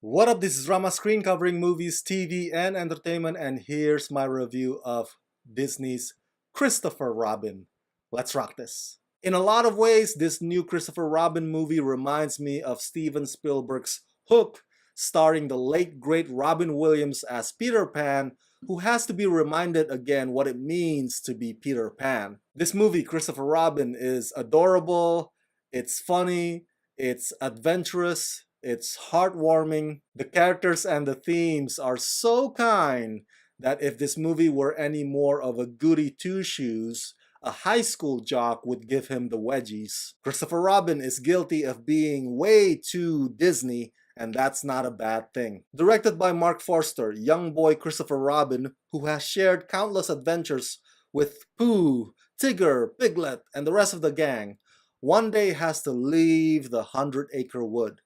What up, this is Rama Screen covering movies, TV, and entertainment, and here's my review of Disney's Christopher Robin. Let's rock this. In a lot of ways, this new Christopher Robin movie reminds me of Steven Spielberg's Hook, starring the late great Robin Williams as Peter Pan, who has to be reminded again what it means to be Peter Pan. This movie, Christopher Robin, is adorable, it's funny, it's adventurous, it's heartwarming. The characters and the themes are so kind that if this movie were any more of a goody two-shoes, a high school jock would give him the wedgies. Christopher Robin is guilty of being way too Disney, and that's not a bad thing. Directed by Marc Forster, young boy Christopher Robin, who has shared countless adventures with Pooh, Tigger, Piglet, and the rest of the gang, one day has to leave the 100-acre wood.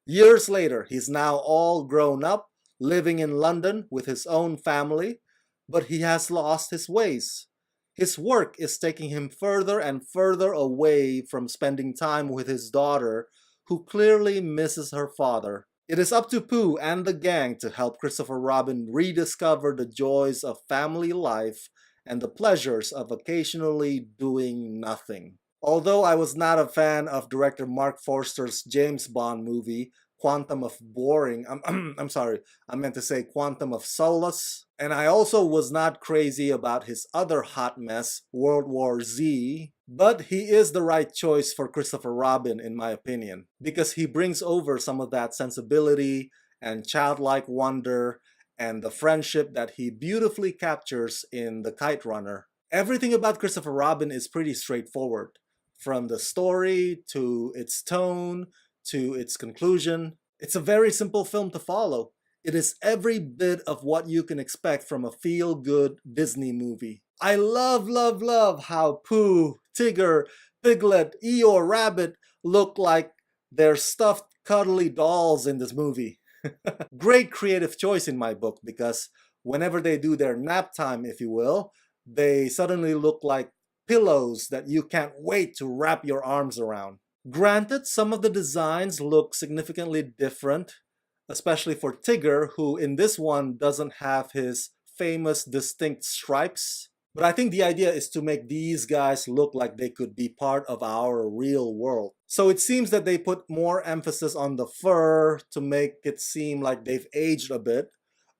Years later, he's now all grown up, living in London with his own family, but he has lost his ways. His work is taking him further and further away from spending time with his daughter, who clearly misses her father. It is up to Pooh and the gang to help Christopher Robin rediscover the joys of family life and the pleasures of occasionally doing nothing. Although I was not a fan of director Marc Forster's James Bond movie, Quantum of Boring, I'm sorry, I meant to say Quantum of Solace, and I also was not crazy about his other hot mess, World War Z, but he is the right choice for Christopher Robin in my opinion, because he brings over some of that sensibility and childlike wonder and the friendship that he beautifully captures in The Kite Runner. Everything about Christopher Robin is pretty straightforward. From the story, to its tone, to its conclusion. It's a very simple film to follow. It is every bit of what you can expect from a feel-good Disney movie. I love how Pooh, Tigger, Piglet, Eeyore, Rabbit look like they're stuffed cuddly dolls in this movie. Great creative choice in my book, because whenever they do their nap time, if you will, they suddenly look like pillows that you can't wait to wrap your arms around. Granted, some of the designs look significantly different, especially for Tigger, who in this one doesn't have his famous distinct stripes. But I think the idea is to make these guys look like they could be part of our real world. So it seems that they put more emphasis on the fur to make it seem like they've aged a bit,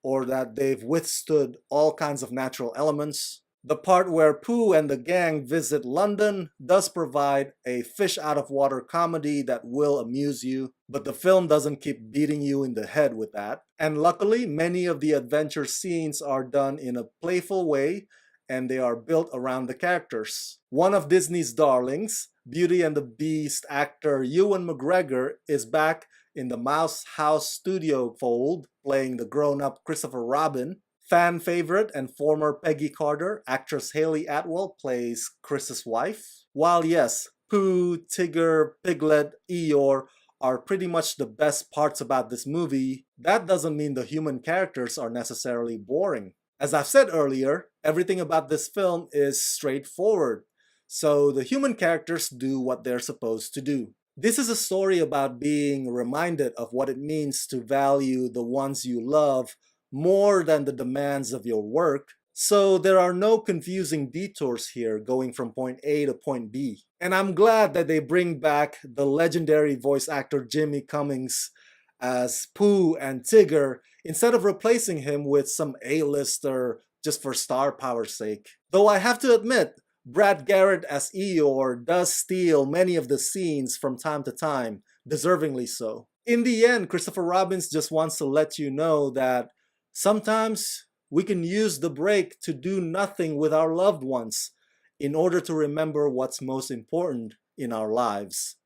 or that they've withstood all kinds of natural elements. The part where Pooh and the gang visit London does provide a fish-out-of-water comedy that will amuse you, but the film doesn't keep beating you in the head with that. And luckily, many of the adventure scenes are done in a playful way, and they are built around the characters. One of Disney's darlings, Beauty and the Beast actor Ewan McGregor, is back in the Mouse House studio fold, playing the grown-up Christopher Robin. Fan favorite and former Peggy Carter, actress Hayley Atwell, plays Chris's wife. While yes, Pooh, Tigger, Piglet, Eeyore are pretty much the best parts about this movie, that doesn't mean the human characters are necessarily boring. As I've said earlier, everything about this film is straightforward, so the human characters do what they're supposed to do. This is a story about being reminded of what it means to value the ones you love more than the demands of your work, so there are no confusing detours here going from point A to point B. And I'm glad that they bring back the legendary voice actor Jim Cummings as Pooh and Tigger instead of replacing him with some A-lister just for star power's sake. Though I have to admit, Brad Garrett as Eeyore does steal many of the scenes from time to time, deservingly so. In the end, Christopher Robin just wants to let you know that sometimes we can use the break to do nothing with our loved ones in order to remember what's most important in our lives.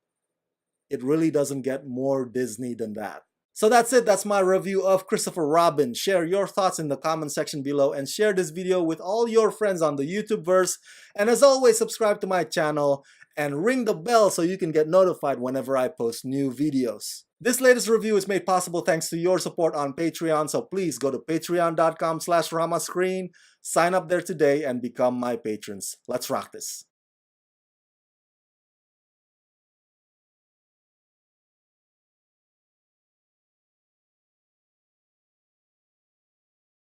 It really doesn't get more Disney than that. So that's it. That's my review of Christopher Robin. Share your thoughts in the comment section below and share this video with all your friends on the YouTubeverse. And as always, subscribe to my channel and ring the bell so you can get notified whenever I post new videos. This latest review is made possible thanks to your support on Patreon, so please go to patreon.com/ramascreen, sign up there today and become my patrons. Let's rock this.